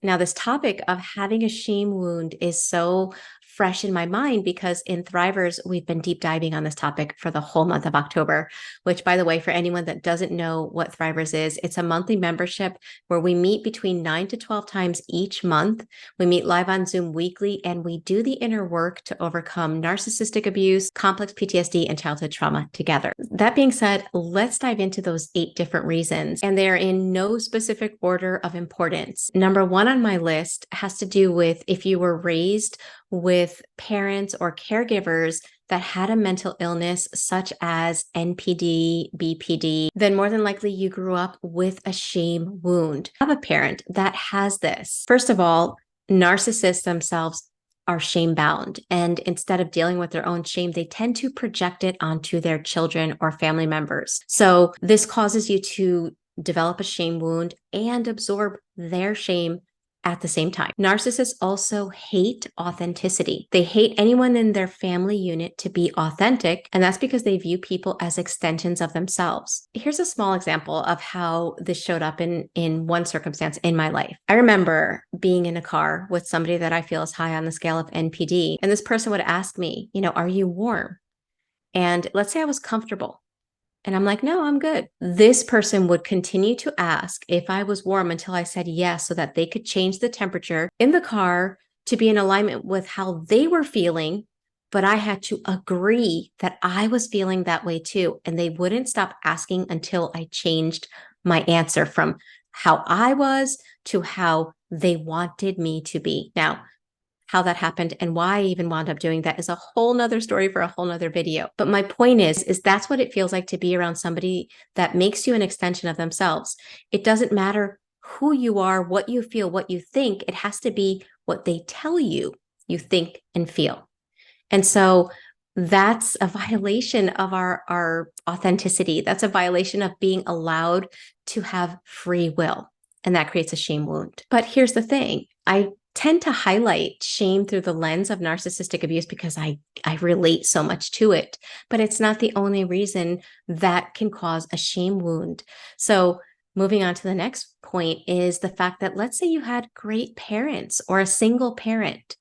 Now, this topic of having a shame wound is so fresh in my mind because in Thrivers, we've been deep diving on this topic for the whole month of October, which, by the way, for anyone that doesn't know what Thrivers is, it's a monthly membership where we meet between 9 to 12 times each month. We meet live on Zoom weekly, and we do the inner work to overcome narcissistic abuse, complex PTSD, and childhood trauma together. That being said, let's dive into those 8 different reasons, and they're in no specific order of importance. Number 1 on my list has to do with if you were raised with parents or caregivers that had a mental illness such as NPD, BPD, then more than likely you grew up with a shame wound. I have a parent that has this. First of all, narcissists themselves are shame bound. And instead of dealing with their own shame, they tend to project it onto their children or family members. So this causes you to develop a shame wound and absorb their shame at the same time. Narcissists also hate authenticity. They hate anyone in their family unit to be authentic, and that's because they view people as extensions of themselves. Here's a small example of how this showed up in one circumstance in my life. I remember being in a car with somebody that I feel is high on the scale of NPD, and this person would ask me, are you warm? And let's say I was comfortable. And I'm like, no, I'm good. This person would continue to ask if I was warm until I said yes, so that they could change the temperature in the car to be in alignment with how they were feeling. But I had to agree that I was feeling that way too. And they wouldn't stop asking until I changed my answer from how I was to how they wanted me to be. Now, how that happened and why I even wound up doing that is a whole nother story for a whole nother video. But my point is that's what it feels like to be around somebody that makes you an extension of themselves. It doesn't matter who you are, what you feel, what you think. It has to be what they tell you think and feel. And so that's a violation of our authenticity. That's a violation of being allowed to have free will. And that creates a shame wound. But here's the thing. I tend to highlight shame through the lens of narcissistic abuse because I relate so much to it, but it's not the only reason that can cause a shame wound. So moving on to the next point is the fact that let's say you had great parents or a single parent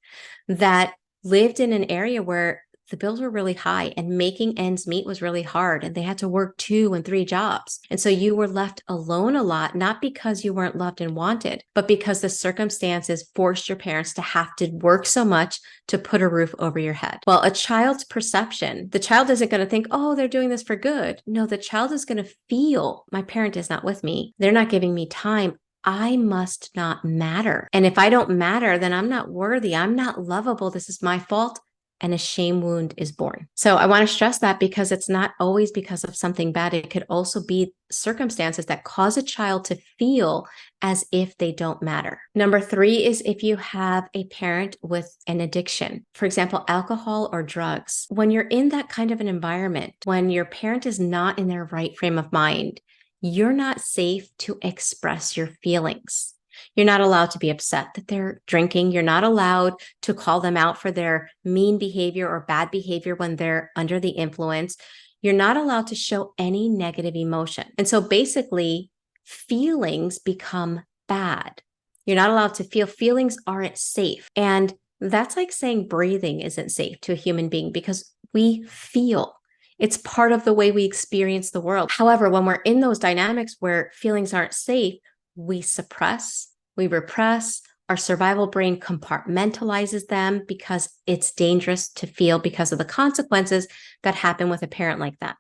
that lived in an area where the bills were really high and making ends meet was really hard and they had to work 2 and 3 jobs. And so you were left alone a lot, not because you weren't loved and wanted, but because the circumstances forced your parents to have to work so much to put a roof over your head. Well, a child's perception, the child isn't going to think, oh, they're doing this for good. No, the child is going to feel my parent is not with me. They're not giving me time. I must not matter. And if I don't matter, then I'm not worthy. I'm not lovable. This is my fault. And a shame wound is born. So I want to stress that because it's not always because of something bad. It could also be circumstances that cause a child to feel as if they don't matter. Number 3 is if you have a parent with an addiction, for example, alcohol or drugs. When you're in that kind of an environment, when your parent is not in their right frame of mind, you're not safe to express your feelings. You're not allowed to be upset that they're drinking. You're not allowed to call them out for their mean behavior or bad behavior when they're under the influence. You're not allowed to show any negative emotion. And so basically, feelings become bad. You're not allowed to feel. Feelings aren't safe. And that's like saying breathing isn't safe to a human being because we feel. It's part of the way we experience the world. However, when we're in those dynamics where feelings aren't safe, we suppress, we repress, our survival brain compartmentalizes them because it's dangerous to feel because of the consequences that happen with a parent like that.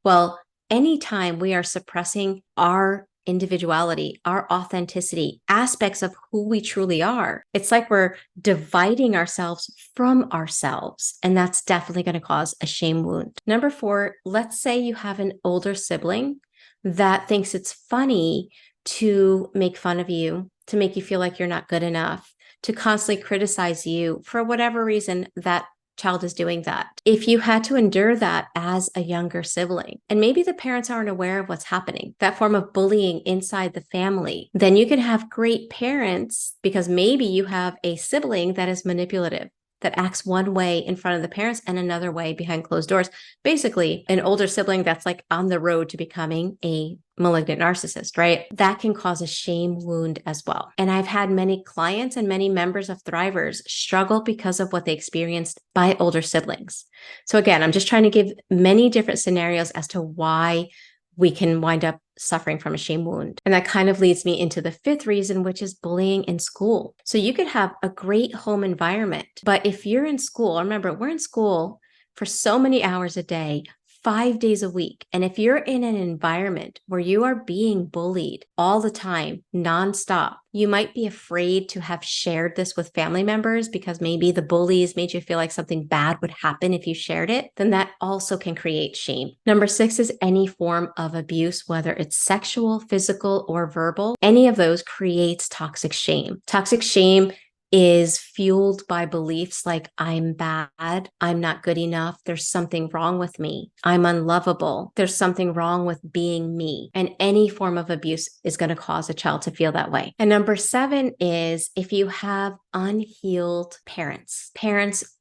Well, anytime we are suppressing our individuality, our authenticity, aspects of who we truly are, it's like we're dividing ourselves from ourselves. And that's definitely going to cause a shame wound. Number 4, let's say you have an older sibling that thinks it's funny to make fun of you, to make you feel like you're not good enough, to constantly criticize you for whatever reason that child is doing that. If you had to endure that as a younger sibling, and maybe the parents aren't aware of what's happening, that form of bullying inside the family, then you can have great parents because maybe you have a sibling that is manipulative. that acts one way in front of the parents and another way behind closed doors. Basically, an older sibling that's like on the road to becoming a malignant narcissist, right? That can cause a shame wound as well. And I've had many clients and many members of Thrivers struggle because of what they experienced by older siblings. So again, I'm just trying to give many different scenarios as to why we can wind up suffering from a shame wound. And that kind of leads me into the fifth reason, which is bullying in school. So you could have a great home environment, but if you're in school, remember, we're in school for so many hours a day, 5 days a week. And if you're in an environment where you are being bullied all the time, nonstop, you might be afraid to have shared this with family members because maybe the bullies made you feel like something bad would happen if you shared it. Then that also can create shame. Number 6 is any form of abuse, whether it's sexual, physical, or verbal. Any of those creates toxic shame. Toxic shame is fueled by beliefs like I'm bad, I'm not good enough, there's something wrong with me, I'm unlovable, there's something wrong with being me. And any form of abuse is going to cause a child to feel that way. And number 7 is if you have unhealed parents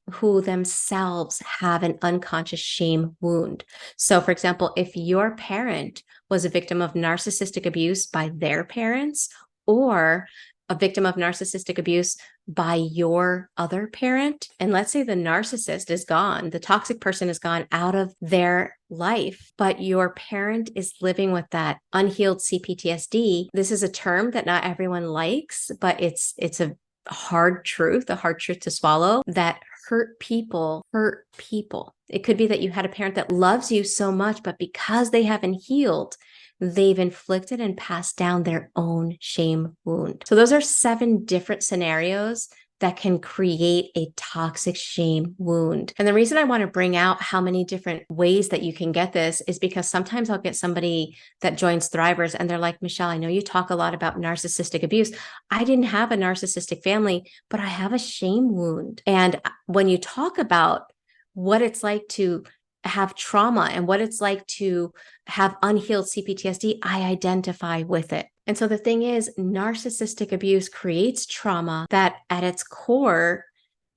who themselves have an unconscious shame wound. So for example, if your parent was a victim of narcissistic abuse by their parents, or a victim of narcissistic abuse by your other parent, and let's say the narcissist is gone, the toxic person is gone out of their life, but your parent is living with that unhealed cptsd. This is a term that not everyone likes, but it's a hard truth to swallow, that hurt people hurt people. It could be that you had a parent that loves you so much, but because they haven't healed, they've inflicted and passed down their own shame wound. So those are 7 different scenarios that can create a toxic shame wound. And the reason I want to bring out how many different ways that you can get this is because sometimes I'll get somebody that joins Thrivers and they're like, Michele, I know you talk a lot about narcissistic abuse. I didn't have a narcissistic family, but I have a shame wound. And when you talk about what it's like to have trauma and what it's like to have unhealed cptsd, I identify with it. And so the thing is, narcissistic abuse creates trauma that at its core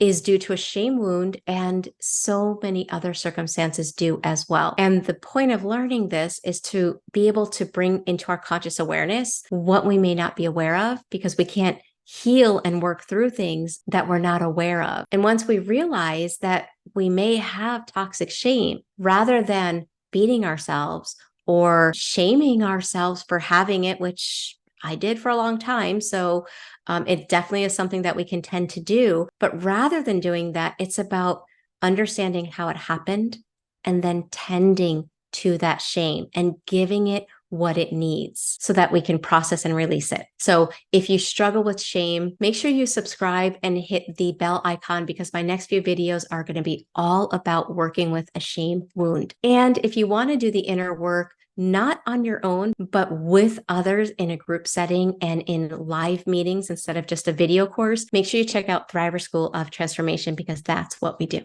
is due to a shame wound, and so many other circumstances do as well. And the point of learning this is to be able to bring into our conscious awareness what we may not be aware of, because we can't heal and work through things that we're not aware of. And once we realize that we may have toxic shame, rather than beating ourselves or shaming ourselves for having it, which I did for a long time. So it definitely is something that we can tend to do. But rather than doing that, it's about understanding how it happened and then tending to that shame and giving it what it needs so that we can process and release it. So if you struggle with shame, make sure you subscribe and hit the bell icon, because my next few videos are going to be all about working with a shame wound. And if you want to do the inner work, not on your own, but with others in a group setting and in live meetings instead of just a video course, make sure you check out Thriver School of Transformation, because that's what we do.